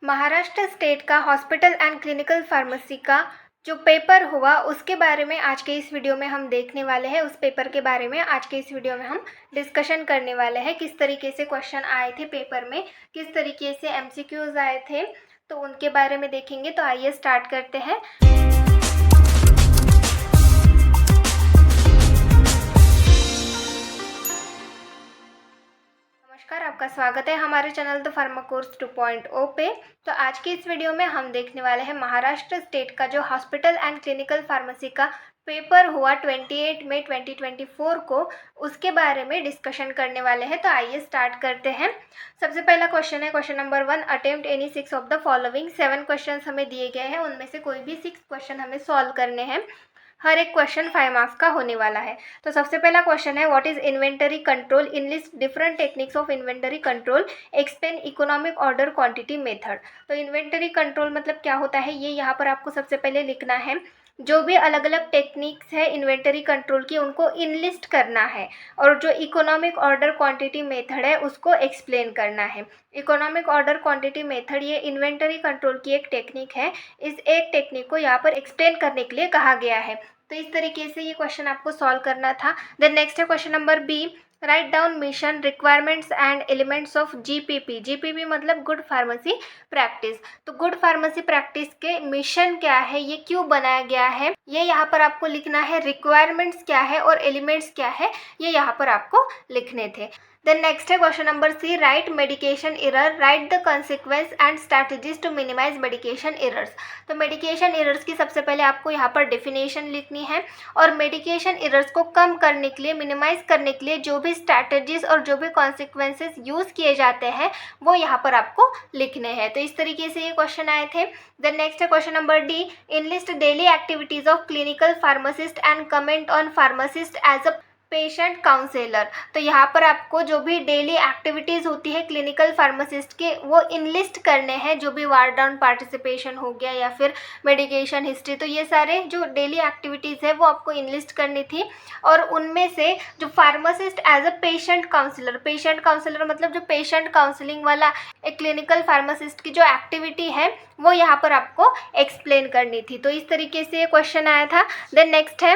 Maharashtra state का hospital and clinical pharmacy का जो पेपर हुआ उसके बारे में आज के इस वीडियो में हम देखने वाले हैं। उस पेपर के बारे में आज के इस वीडियो में हम डिस्कशन करने वाले हैं। किस तरीके से क्वेश्चन आए थे पेपर में, किस तरीके से एमसीक्यूज आए थे, तो उनके बारे में देखेंगे। तो आइए स्टार्ट करते हैं। नमस्कार, आपका स्वागत है हमारे चैनल द फार्मा कोर्स 2.0 पे। तो आज की इस वीडियो में हम देखने वाले हैं महाराष्ट्र स्टेट का जो हॉस्पिटल एंड क्लिनिकल फार्मेसी का पेपर हुआ 28 मई 2024 को, उसके बारे में डिस्कशन करने वाले हैं। तो आइए स्टार्ट करते हैं। सबसे पहला क्वेश्चन है question number 1, attempt any 6 of the following. 7 question हमें दिए गए हैं, उनमें से कोई भी 6 क्वेश्चन हमें सॉल्व करने हैं। हर एक क्वेश्चन 5 मार्क्स का होने वाला है। तो सबसे पहला क्वेश्चन है, what is inventory control, in list different techniques of inventory control, explain economic order quantity method. तो इन्वेंटरी कंट्रोल मतलब क्या होता है, ये यहाँ पर आपको सबसे पहले लिखना है। जो भी अलग अलग टेक्निक्स है इन्वेंटरी कंट्रोल की, उनको इनलिस्ट करना है, और जो इकोनॉमिक ऑर्डर क्वांटिटी मेथड है उसको एक्सप्लेन करना है। इकोनॉमिक ऑर्डर क्वांटिटी मेथड ये इन्वेंटरी कंट्रोल की एक टेक्निक है। इस एक टेक्निक को यहाँ पर एक्सप्लेन करने के लिए कहा गया है। तो इस तरीके से ये क्वेश्चन आपको सॉल्व करना था। देन नेक्स्ट है question number B, write down mission requirements and elements of GPP. GPP मतलब गुड फार्मेसी प्रैक्टिस। तो गुड फार्मेसी प्रैक्टिस के मिशन क्या है, ये क्यों बनाया गया है, ये यहाँ पर आपको लिखना है। रिक्वायरमेंट्स क्या है और एलिमेंट्स क्या है, ये यहाँ पर आपको लिखने थे। देन नेक्स्ट है question number C, write medication error, write the consequence and strategies to minimise medication errors. तो मेडिकेशन एरर्स की सबसे पहले आपको यहाँ पर डेफिनेशन लिखनी है, और मेडिकेशन एरर्स को कम करने के लिए, मिनिमाइज करने के लिए जो भी स्ट्रैटेजीज और जो भी कॉन्सिक्वेंसेज यूज़ किए जाते हैं वो यहाँ पर आपको लिखने हैं। तो इस तरीके से ये क्वेश्चन आए थे। देन नेक्स्ट है question number D, enlist daily activities of clinical pharmacist and comment on pharmacist as a patient counsellor. तो यहाँ पर आपको जो भी डेली एक्टिविटीज़ होती है क्लिनिकल फार्मासिस्ट के, वो इनलिस्ट करने हैं। जो भी वार्ड डाउन पार्टिसिपेशन हो गया या फिर मेडिकेशन हिस्ट्री, तो ये सारे जो डेली एक्टिविटीज़ है वो आपको इनलिस्ट करनी थी। और उनमें से जो pharmacist as a patient counsellor मतलब जो पेशेंट काउंसलिंग वाला एक क्लिनिकल फार्मासिस्ट की जो एक्टिविटी है वो यहाँ पर आपको एक्सप्लेन करनी थी। तो इस तरीके से ये क्वेश्चन आया था। देन नेक्स्ट है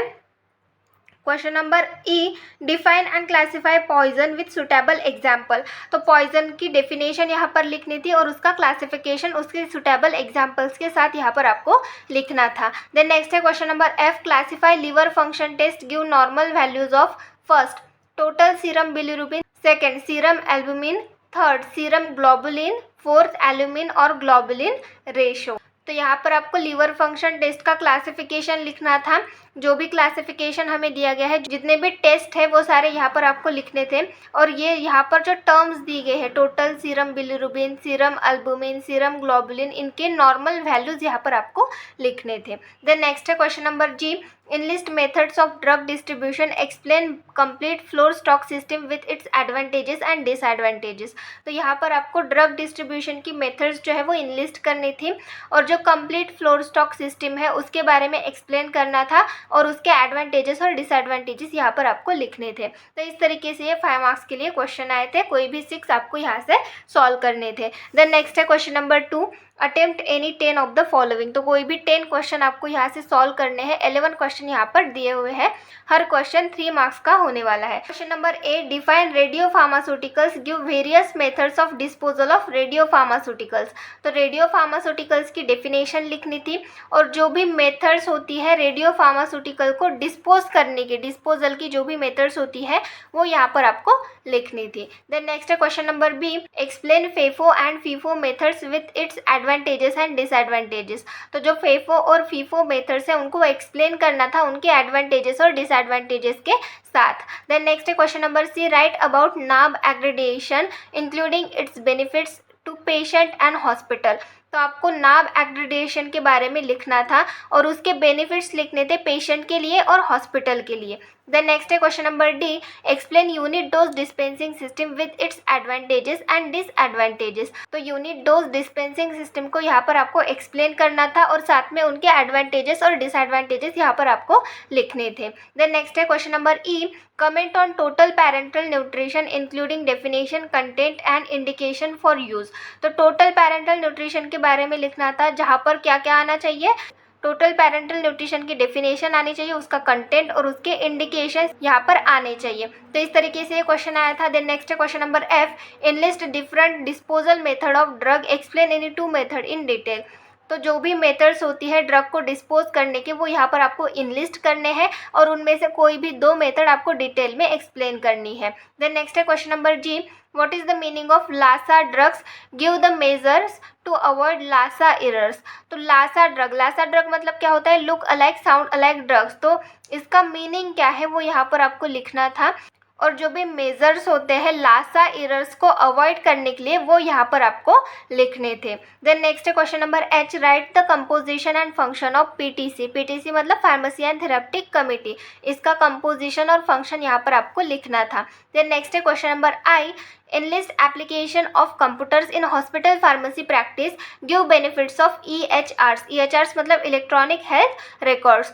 question number E, define and classify poison with suitable example. तो पॉइजन की डेफिनेशन यहाँ पर लिखनी थी और उसका क्लासिफिकेशन उसके सुटेबल एग्जाम्पल्स के साथ यहाँ पर आपको लिखना था। देन नेक्स्ट है question number F, classify liver function test, give normal values of first total serum bilirubin, second serum albumin, third serum globulin, fourth albumin और ग्लोबुलिन रेशो। तो यहाँ पर आपको लीवर फंक्शन टेस्ट का क्लासिफिकेशन लिखना था। जो भी क्लासिफिकेशन हमें दिया गया है, जितने भी टेस्ट है वो सारे यहाँ पर आपको लिखने थे। और ये यहाँ पर जो टर्म्स दी गए हैं, total serum bilirubin, serum albumin, serum globulin, इनके नॉर्मल वैल्यूज यहाँ पर आपको लिखने थे। देन नेक्स्ट है question number G, enlist methods of drug distribution, explain complete floor stock system with its advantages and disadvantages. तो यहाँ पर आपको ड्रग डिस्ट्रीब्यूशन की मेथड्स जो है वो इनलिस्ट करनी थी, और जो कंप्लीट फ्लोर स्टॉक सिस्टम है उसके बारे में एक्सप्लेन करना था, और उसके एडवांटेजेस और डिसएडवांटेजेस यहाँ पर आपको लिखने थे। तो इस तरीके से ये 5 मार्क्स के लिए क्वेश्चन आए थे। कोई भी 6 आपको यहाँ से सॉल्व करने थे। देन नेक्स्ट है question number 2, attempt any 10 of the following. तो कोई भी 10 क्वेश्चन आपको यहाँ से सॉल्व करने हैं। 11 क्वेश्चन यहाँ पर दिए हुए हैं, हर क्वेश्चन 3 मार्क्स का होने वाला है। Question number A, define radio pharmaceuticals, give various methods of disposal of radio pharmaceuticals. तो रेडियो फार्मास्यूटिकल्स की डेफिनेशन लिखनी थी, और जो भी मेथड्स होती है रेडियो फार्मास्यूटिकल को डिस्पोज करने की, डिस्पोजल की जो भी मेथड्स होती है वो यहाँ पर आपको लिखनी थी। देन नेक्स्ट है question number B, explain FEFO and FIFO methods with its advantages and disadvantages. तो जो फेफो और फीफो मेथड्स है उनको एक्सप्लेन करना था, उनके एडवांटेजेस और डिसएडवांटेजेस के साथ। देन नेक्स्ट है question number C, write about NABH accreditation including its benefits to patient and hospital. तो आपको नाब एक्रीडिटेशन के बारे में लिखना था और उसके बेनिफिट्स लिखने थे पेशेंट के लिए और हॉस्पिटल के लिए। देन नेक्स्ट है question number D, explain unit dose dispensing system with its advantages and disadvantages. तो यूनिट डोज डिस्पेंसिंग सिस्टम को यहाँ पर आपको एक्सप्लेन करना था और साथ में उनके एडवांटेजेस और डिसएडवांटेजेस यहाँ पर आपको लिखने थे। देन नेक्स्ट है question number E, comment on total parental nutrition including definition, content and indication for use. तो टोटल पैरेंटल न्यूट्रिशन के बारे में लिखना था, जहाँ पर क्या क्या आना चाहिए, टोटल पैरेंटल न्यूट्रिशन की डेफिनेशन आनी चाहिए, उसका कंटेंट और उसके इंडिकेशन यहाँ पर आने चाहिए। तो इस तरीके से ये क्वेश्चन आया था। देन नेक्स्ट है question number F, enlist different disposal method of drug, explain any two method in detail. तो जो भी मेथड्स होती है ड्रग को डिस्पोज करने के, वो यहाँ पर आपको इनलिस्ट करने हैं और उनमें से कोई भी 2 मेथड आपको डिटेल में एक्सप्लेन करनी है। देन नेक्स्ट है question number G, what is the meaning of LASA drugs, give the measures to avoid LASA errors. तो लासा ड्रग मतलब क्या होता है, look alike sound alike drugs. तो इसका मीनिंग क्या है वो यहाँ पर आपको लिखना था और जो भी मेजर्स होते हैं लासा एरर्स को अवॉइड करने के लिए वो यहाँ पर आपको लिखने थे। देन नेक्स्ट है question number H, right the composition and function of PTC. PTC मतलब फार्मेसी एंड थेरेप्टिक कमिटी, इसका कंपोजिशन और फंक्शन यहाँ पर आपको लिखना था। देन नेक्स्ट है question number I, enlist application of computers in hospital pharmacy practice, give benefits of EHRs। EHRs मतलब इलेक्ट्रॉनिक हेल्थ रिकॉर्ड्स।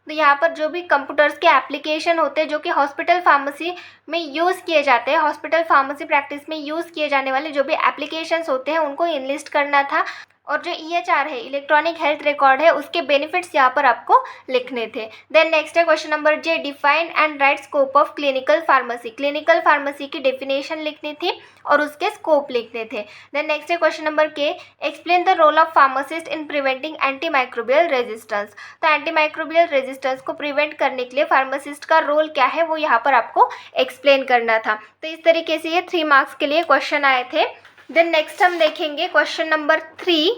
तो यहाँ पर जो भी कंप्यूटर्स के एप्लीकेशन होते हैं जो कि हॉस्पिटल फार्मेसी में यूज़ किए जाते हैं, हॉस्पिटल फार्मेसी प्रैक्टिस में यूज़ किए जाने वाले जो भी एप्लीकेशंस होते हैं उनको इनलिस्ट करना था। और जो EHR है, इलेक्ट्रॉनिक हेल्थ रिकॉर्ड है, उसके बेनिफिट्स यहाँ पर आपको लिखने थे। देन नेक्स्ट है question number J, define and write scope of clinical pharmacy. Clinical pharmacy की डेफिनेशन लिखनी थी और उसके स्कोप लिखने थे। देन नेक्स्ट है question number K, explain the role of pharmacist in preventing antimicrobial resistance. तो एंटीमाइक्रोबियल रेजिस्टेंस को प्रिवेंट करने के लिए फार्मासिस्ट का रोल क्या है वो यहाँ पर आपको एक्सप्लेन करना था। तो इस तरीके से ये 3 मार्क्स के लिए क्वेश्चन आए थे। देन नेक्स्ट हम देखेंगे क्वेश्चन नंबर 3।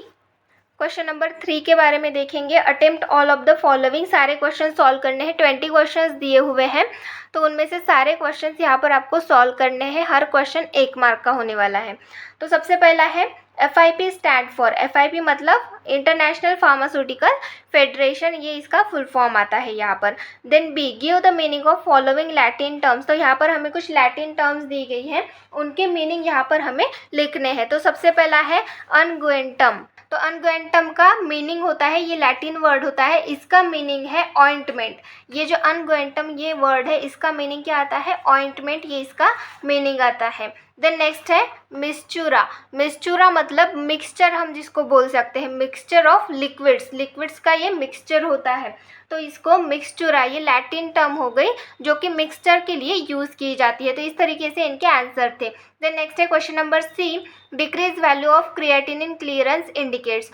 क्वेश्चन नंबर 3 के बारे में देखेंगे, attempt all of the following. सारे क्वेश्चन सॉल्व करने हैं, 20 क्वेश्चंस दिए हुए हैं तो उनमें से सारे क्वेश्चंस यहाँ पर आपको सॉल्व करने हैं। हर क्वेश्चन 1 मार्क का होने वाला है। तो सबसे पहला है FIP स्टैंड फॉर, FIP मतलब इंटरनेशनल फार्मास्यूटिकल फेडरेशन, ये इसका फुल फॉर्म आता है यहाँ पर। Then B, give the meaning of following Latin terms. तो यहाँ पर हमें कुछ लैटिन टर्म्स दी गई हैं, उनके मीनिंग यहाँ पर हमें लिखने हैं। तो सबसे पहला है अनगुएंटम। तो अनगुएंटम का मीनिंग होता है, ये लैटिन वर्ड होता है, इसका मीनिंग है ऑइंटमेंट। ये जो अनगुएंटम ये वर्ड है इसका मीनिंग क्या आता है, ऑइंटमेंट, ये इसका मीनिंग आता है। देन नेक्स्ट है मिक्सचूरा। मिक्सचूरा मतलब मिक्सचर हम जिसको बोल सकते हैं, मिक्सचर ऑफ लिक्विड्स, लिक्विड्स का ये मिक्सचर होता है तो इसको मिक्सचूरा, ये लैटिन टर्म हो गई जो कि मिक्सचर के लिए यूज़ की जाती है। तो इस तरीके से इनके आंसर थे। देन नेक्स्ट है question number C, decrease value of creatinine clearance indicates.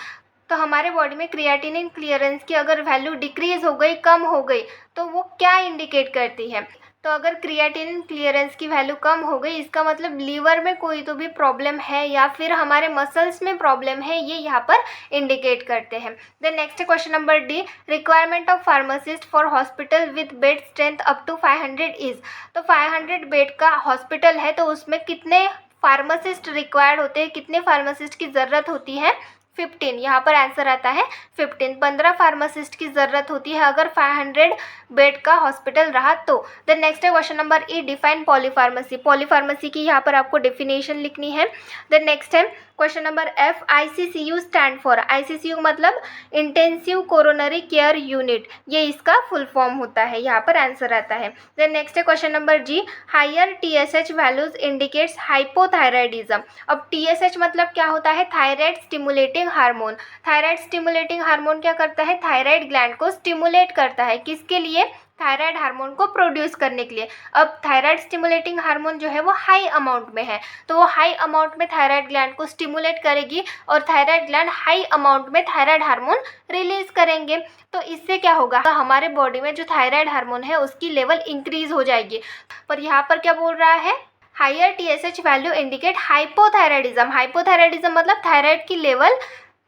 तो हमारे बॉडी में क्रिएटिनिन क्लियरेंस की अगर वैल्यू डिक्रीज हो गई, कम हो गई, तो वो क्या इंडिकेट करती है। तो अगर क्रिएटिनिन क्लियरेंस की वैल्यू कम हो गई इसका मतलब लीवर में कोई तो भी प्रॉब्लम है या फिर हमारे मसल्स में प्रॉब्लम है, ये यहाँ पर इंडिकेट करते हैं। Then next question number D, requirement of pharmacist for hospital with bed strength up to 500 is. तो 500 बेड का हॉस्पिटल है तो उसमें कितने फार्मासिस्ट रिक्वायर्ड होते हैं, कितने फार्मासिस्ट की ज़रूरत होती है, 15। यहाँ पर आंसर आता है 15। 15 फार्मासिस्ट की ज़रूरत होती है अगर 500 बेड का हॉस्पिटल रहा तो। देन नेक्स्ट है question number E, define polypharmacy. Polypharmacy की यहाँ पर आपको डेफिनेशन लिखनी है। देन नेक्स्ट है question number F, ICCU stand for. ICCU मतलब इंटेंसिव कोरोनरी केयर यूनिट, ये इसका फुल फॉर्म होता है, यहाँ पर आंसर आता है। देन नेक्स्ट है question number G, higher TSH values indicates hypothyroidism. अब TSH मतलब क्या होता है, thyroid stimulating hormone. Thyroid stimulating hormone क्या करता है, थायराइड ग्लैंड को स्टिमुलेट करता है, किसके लिए, थायराइड हार्मोन को प्रोड्यूस करने के लिए। अब थायराइड स्टिमुलेटिंग हार्मोन जो है वो हाई अमाउंट में है तो वो हाई अमाउंट में थायराइड ग्लैंड को स्टिमुलेट करेगी और थायराइड ग्लैंड हाई अमाउंट में थायराइड हार्मोन रिलीज करेंगे। तो इससे क्या होगा, हमारे बॉडी में जो थायराइड हार्मोन है उसकी लेवल इंक्रीज हो जाएगी। पर यहाँ पर क्या बोल रहा है, higher TSH value indicate hypothyroidism. Hypothyroidism मतलब थायराइड की लेवल,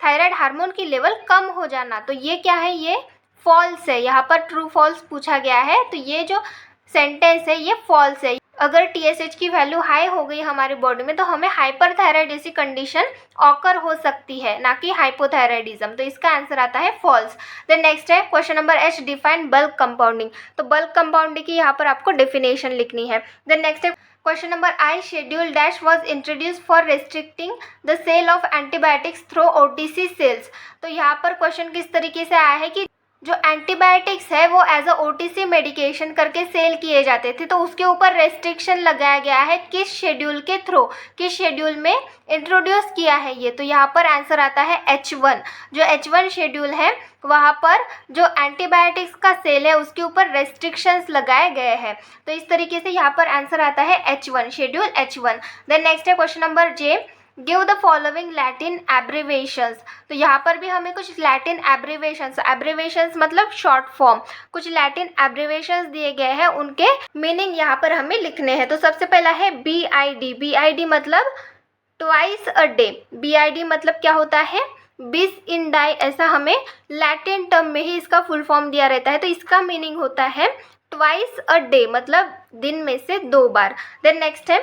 थायराइड हार्मोन की लेवल कम हो जाना। तो ये क्या है, ये फॉल्स है। यहाँ पर ट्रू फॉल्स पूछा गया है तो ये जो सेंटेंस है ये फॉल्स है। अगर TSH की वैल्यू हाई हो गई हमारी बॉडी में तो हमें हाइपरथायराइड जैसी कंडीशन ऑकर हो सकती है, ना कि हाइपोथायराइडिज्म। तो इसका आंसर आता है फॉल्स। देन नेक्स्ट है question number H, define bulk compounding. तो बल्क कंपाउंडिंग की यहाँ पर आपको डेफिनेशन लिखनी है। देन नेक्स्ट है question number I, schedule dash was introduce for restricting the sale of antibiotics through OTC sales. तो यहाँ पर क्वेश्चन किस तरीके से आया है कि जो एंटीबायोटिक्स है वो एज अ OTC मेडिकेशन करके सेल किए जाते थे, तो उसके ऊपर रेस्ट्रिक्शन लगाया गया है किस शेड्यूल के थ्रू, किस शेड्यूल में इंट्रोड्यूस किया है ये। तो यहाँ पर आंसर आता है H1। जो H1 शेड्यूल है वहाँ पर जो एंटीबायोटिक्स का सेल है उसके ऊपर रेस्ट्रिक्शंस लगाए गए हैं। तो इस तरीके से यहाँ पर आंसर आता है H1, schedule H1। Then next है question number J, give the following Latin abbreviations. तो यहाँ पर भी हमें कुछ लैटिन एब्रीवेशंस मतलब शॉर्ट फॉर्म, कुछ लैटिन एब्रीवेशंस दिए गए हैं, उनके मीनिंग यहाँ पर हमें लिखने हैं। तो सबसे पहला है BID मतलब ट्वाइस अ डे। BID मतलब क्या होता है, बिस इन डाई, ऐसा हमें लैटिन टर्म में ही इसका फुल फॉर्म दिया रहता है। तो इसका मीनिंग होता है ट्वाइस अ डे मतलब दिन में से 2 बार। देन नेक्स्ट है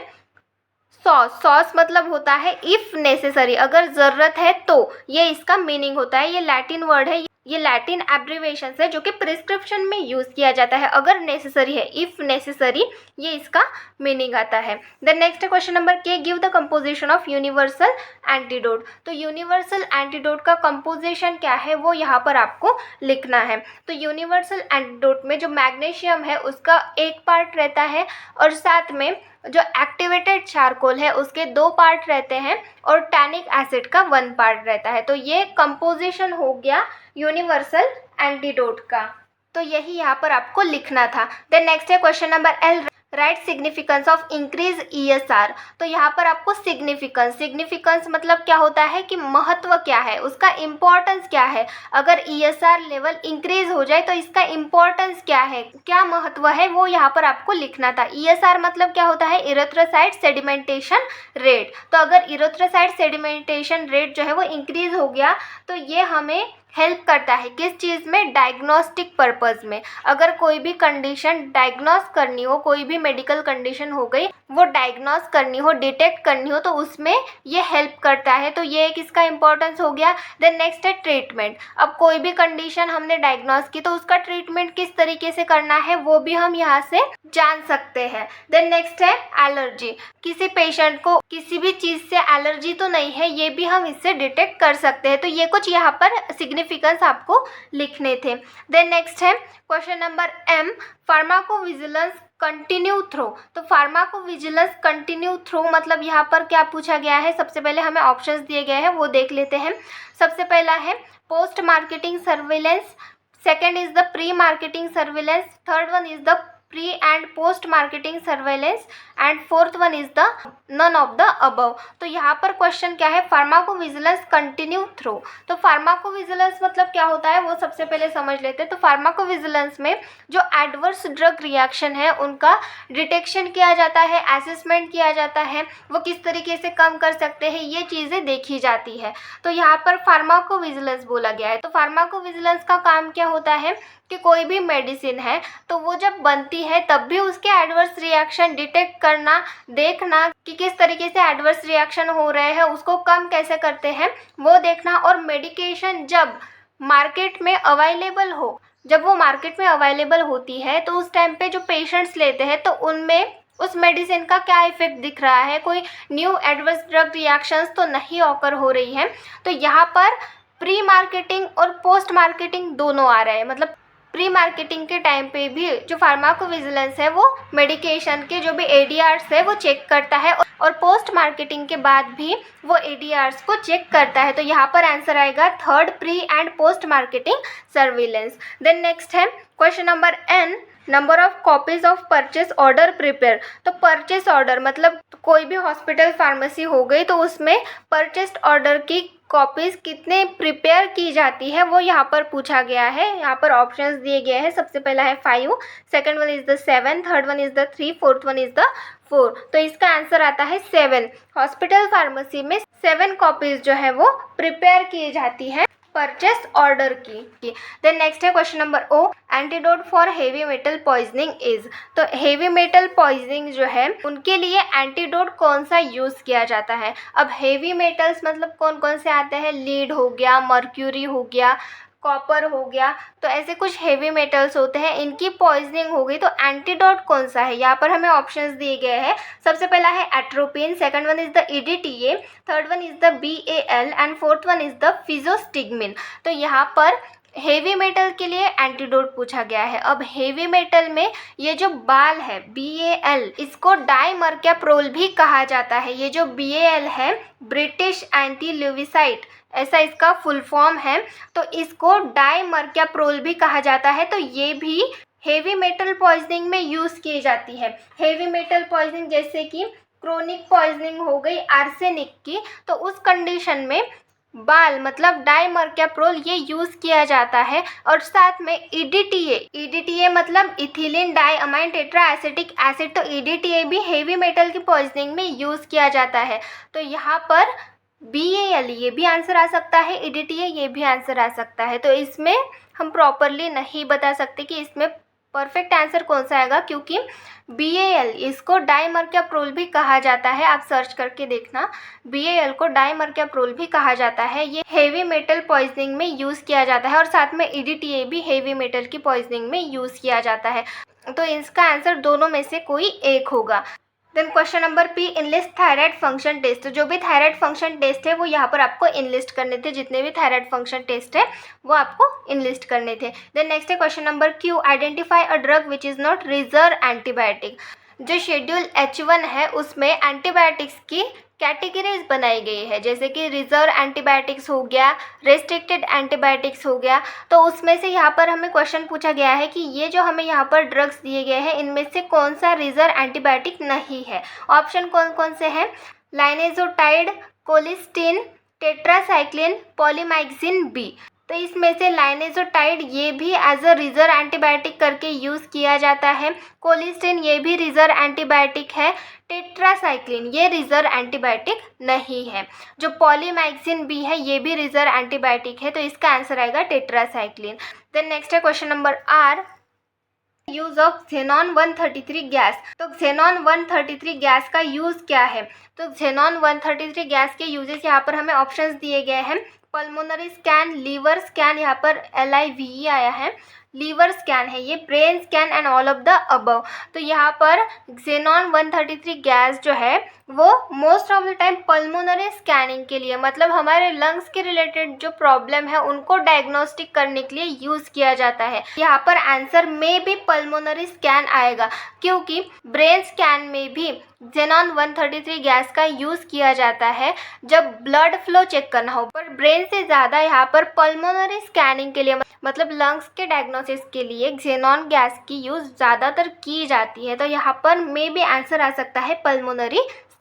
सॉस मतलब होता है इफ़ नेसेसरी, अगर ज़रूरत है तो, ये इसका मीनिंग होता है। ये लैटिन वर्ड है, ये लैटिन एब्रीवेशन है जो कि प्रिस्क्रिप्शन में यूज़ किया जाता है, अगर नेसेसरी है, इफ़ नेसेसरी, ये इसका मीनिंग आता है। Then next question number K, give the composition of universal antidote. तो यूनिवर्सल एंटीडोट का कंपोजिशन क्या है वो यहाँ पर आपको लिखना है। तो यूनिवर्सल एंटीडोट में जो मैग्नीशियम है उसका एक पार्ट रहता है और साथ में जो एक्टिवेटेड चारकोल है उसके 2 पार्ट रहते हैं और टैनिक एसिड का 1 पार्ट रहता है। तो ये कंपोजिशन हो गया यूनिवर्सल एंटीडोट का। तो यही यहाँ पर आपको लिखना था। देन नेक्स्ट है question number L, right significance of increase ESR। तो यहाँ पर आपको सिग्निफिकेंस मतलब क्या होता है कि महत्व क्या है, उसका इम्पोर्टेंस क्या है। अगर ESR लेवल इंक्रीज हो जाए तो इसका इम्पोर्टेंस क्या है, क्या महत्व है, वो यहाँ पर आपको लिखना था। ESR मतलब क्या होता है, इरेथ्रोसाइट सेडिमेंटेशन रेट। तो अगर इरेथ्रोसाइट सेडिमेंटेशन रेट जो है वो इंक्रीज हो गया तो ये हमें हेल्प करता है किस चीज़ में, डायग्नोस्टिक पर्पज़ में। अगर कोई भी कंडीशन डायग्नोस करनी हो, कोई भी मेडिकल कंडीशन हो गई वो डायग्नोस करनी हो, डिटेक्ट करनी हो, तो उसमें ये हेल्प करता है। तो ये एक इसका इम्पोर्टेंस हो गया। देन नेक्स्ट है ट्रीटमेंट। अब कोई भी कंडीशन हमने डायग्नोस की तो उसका ट्रीटमेंट किस तरीके से करना है वो भी हम यहाँ से जान सकते हैं। देन नेक्स्ट है एलर्जी। किसी पेशेंट को किसी भी चीज़ से एलर्जी तो नहीं है, ये भी हम इससे डिटेक्ट कर सकते हैं। तो ये कुछ यहाँ पर सिग्निफिकेंस आपको लिखने थे। देन नेक्स्ट है question number M, pharmacovigilance continue through. तो फार्माकोविजिलेंस कंटिन्यू थ्रो मतलब यहाँ पर क्या पूछा गया है, सबसे पहले हमें ऑप्शंस दिए गए हैं वो देख लेते हैं। सबसे पहला है post marketing surveillance, second is the pre marketing surveillance, third one is the pre and post marketing surveillance and fourth one is the none of the above. तो यहाँ पर क्वेश्चन क्या है, फार्माकोविजिलेंस कंटिन्यू थ्रू। तो pharmacovigilance मतलब क्या होता है वो सबसे पहले समझ लेते हैं। तो फार्माकोविजिलेंस में जो एडवर्स ड्रग रिएक्शन है उनका डिटेक्शन किया जाता है, असेसमेंट किया जाता है, वो किस तरीके से कम कर सकते हैं, ये चीज़ें देखी जाती है। तो यहाँ पर फार्माकोविजिलेंस बोला गया है। तो फार्माकोविजिलेंस का काम क्या होता है कि कोई भी मेडिसिन है तो वो जब बनती है तब भी उसके एडवर्स रिएक्शन डिटेक्ट करना, देखना कि किस तरीके से एडवर्स रिएक्शन हो रहे हैं, उसको कम कैसे करते हैं वो देखना। और मेडिकेशन जब मार्केट में अवेलेबल हो, जब वो मार्केट में अवेलेबल होती है तो उस टाइम पे जो पेशेंट्स लेते हैं तो उनमें उस मेडिसिन का क्या इफेक्ट दिख रहा है, कोई न्यू एडवर्स ड्रग रिएक्शंस तो नहीं ऑकर हो रही है। तो यहाँ पर प्री मार्केटिंग और पोस्ट मार्केटिंग दोनों आ रहे हैं। मतलब प्री मार्केटिंग के टाइम पे भी जो फार्माकोविजिलेंस है वो मेडिकेशन के जो भी ADRs है वो चेक करता है और पोस्ट मार्केटिंग के बाद भी वो ADRs को चेक करता है। तो यहाँ पर आंसर आएगा third, pre and post marketing surveillance. Then next है question number N, number of copies of purchase order prepare. तो परचेस ऑर्डर मतलब कोई भी हॉस्पिटल फार्मेसी हो गई तो उसमें परचेस्ड ऑर्डर की कॉपीज़ कितने प्रिपेयर की जाती है वो यहाँ पर पूछा गया है। यहाँ पर ऑप्शंस दिए गए हैं। सबसे पहला है 5, second one is the 7, third one is the 3, fourth one is the 4। तो इसका आंसर आता है 7। हॉस्पिटल फार्मेसी में 7 कॉपीज़ जो है वो प्रिपेयर की जाती है परचेस ऑर्डर की। देन नेक्स्ट है question number O, antidote for heavy metal poisoning is. तो हेवी मेटल पॉइजनिंग जो है उनके लिए एंटीडोट कौन सा यूज़ किया जाता है। अब हेवी मेटल्स मतलब कौन कौन से आते हैं, लीड हो गया, मर्क्यूरी हो गया, कॉपर हो गया, तो ऐसे कुछ हेवी मेटल्स होते हैं, इनकी पॉइजनिंग हो गई तो एंटीडोट कौन सा है। यहाँ पर हमें ऑप्शंस दिए गए हैं। सबसे पहला है atropine, second one is the EDTA, third one is the BAL and fourth one is the physostigmine. तो यहाँ पर हेवी मेटल के लिए एंटीडोट पूछा गया है। अब हेवी मेटल में ये जो बाल है BAL, इसको डाइमर्क्याप्रोल भी कहा जाता है। ये जो BAL है ब्रिटिश एंटी ल्यूविसाइट, ऐसा इसका फुल फॉर्म है, तो इसको डाइमर्क्याप्रोल भी कहा जाता है। तो ये भी हेवी मेटल पॉइजनिंग में यूज़ की जाती है। हेवी मेटल पॉइजनिंग जैसे कि क्रोनिक पॉइजनिंग हो गई आर्सेनिक की, तो उस कंडीशन में बाल मतलब डाइमर्क्याप्रोल ये यूज़ किया जाता है। और साथ में EDTA मतलब ethylene diamine tetra acetic acid, तो EDTA भी हेवी मेटल की पॉइजनिंग में यूज़ किया जाता है। तो यहाँ पर BAL ये भी आंसर आ सकता है, EDTA ये भी आंसर आ सकता है। तो इसमें हम प्रॉपरली नहीं बता सकते कि इसमें परफेक्ट आंसर कौन सा आएगा, क्योंकि BAL इसको डाइमर्क्याप्रोल भी कहा जाता है। आप सर्च करके देखना, BAL को डाइमर्क्याप्रोल भी कहा जाता है। ये हेवी मेटल पॉइजनिंग में यूज़ किया जाता है और साथ में EDTA भी हेवी मेटल की पॉइजनिंग में यूज़ किया जाता है। तो इसका आंसर दोनों में से कोई एक होगा। Then question number P, enlist thyroid function test. जो भी थायराइड फंक्शन टेस्ट है वो यहाँ पर आपको इनलिस्ट करने थे, जितने भी थायराइड फंक्शन टेस्ट है वो आपको इनलिस्ट करने थे। देन नेक्स्ट है question number Q, identify a drug which is not reserve antibiotic. जो शेड्यूल H1 है उसमें एंटीबायोटिक्स की कैटेगरीज बनाई गई है, जैसे कि रिजर्व एंटीबायोटिक्स हो गया, रेस्ट्रिक्टेड एंटीबायोटिक्स हो गया। तो उसमें से यहाँ पर हमें क्वेश्चन पूछा गया है कि ये जो हमें यहाँ पर ड्रग्स दिए गए हैं इनमें से कौन सा रिजर्व एंटीबायोटिक नहीं है। ऑप्शन कौन कौन से हैं, लाइनेजोटाइड, कोलिस्टिन, टेट्रासाइक्लिन, पॉलीमाइक्सिन B। तो इसमें से लाइनेजोटाइड ये भी एज अ रिजर्व एंटीबायोटिक करके यूज़ किया जाता है, कोलिस्टिन ये भी रिजर्व एंटीबायोटिक है, टेट्रासाइक्लिन ये रिजर्व एंटीबायोटिक नहीं है, जो पॉलीमाइक्सिन B है ये भी रिजर्व एंटीबायोटिक है। तो इसका आंसर आएगा टेट्रासाइक्लिन। देन नेक्स्ट है question number R, use of xenon 133 gas. तो xenon 133 गैस का यूज़ क्या है। तो xenon 133 गैस के यूजेस यहाँ पर हमें ऑप्शंस दिए गए हैं, पल्मोनरी स्कैन, लीवर स्कैन, यहाँ पर LIVE आया है, लीवर स्कैन है ये, brain scan and all of the above. तो यहाँ पर xenon 133 गैस जो है वो most of the time pulmonary scanning के लिए, मतलब हमारे लंग्स के रिलेटेड जो प्रॉब्लम है उनको डायग्नोस्टिक करने के लिए यूज़ किया जाता है। यहाँ पर आंसर में भी पल्मोनरी स्कैन आएगा, क्योंकि ब्रेन स्कैन में भी xenon 133 गैस का यूज़ किया जाता है जब ब्लड फ्लो चेक करना हो। पर ब्रेन से ज़्यादा यहाँ पर पल्मोनरी स्कैनिंग के लिए, मतलब लंग्स के डायग्नोसिस के लिए xenon गैस की यूज़ ज़्यादातर की जाती है। तो यहाँ पर में भी आंसर आ सकता है पल्मोनरी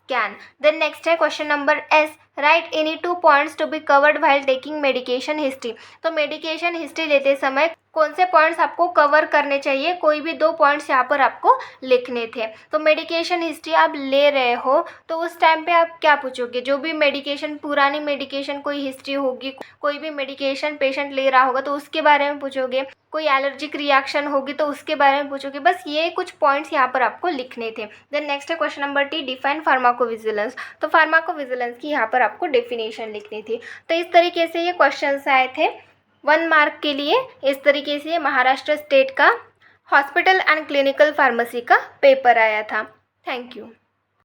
स्कैन। देन नेक्स्ट है question number S, write any 2 points to be covered while taking medication history. तो मेडिकेशन हिस्ट्री लेते समय कौन से पॉइंट्स आपको कवर करने चाहिए, कोई भी 2 पॉइंट्स यहाँ पर आपको लिखने थे। तो मेडिकेशन हिस्ट्री आप ले रहे हो तो उस टाइम पे आप क्या पूछोगे, जो भी मेडिकेशन, पुरानी मेडिकेशन कोई हिस्ट्री होगी, कोई भी मेडिकेशन पेशेंट ले रहा होगा तो उसके बारे में पूछोगे, कोई एलर्जिक रिएक्शन होगी तो उसके बारे में पूछोगे। बस ये कुछ पॉइंट्स यहाँ पर आपको लिखने थे। देन नेक्स्ट है question number T, define pharmacovigilance. तो फार्माकोविजिलेंस की यहाँ पर आपको डेफिनेशन लिखनी थी। तो इस तरीके से ये क्वेश्चंस आए थे 1 मार्क के लिए। इस तरीके से महाराष्ट्र स्टेट का हॉस्पिटल एंड क्लिनिकल फार्मेसी का पेपर आया था। Thank you.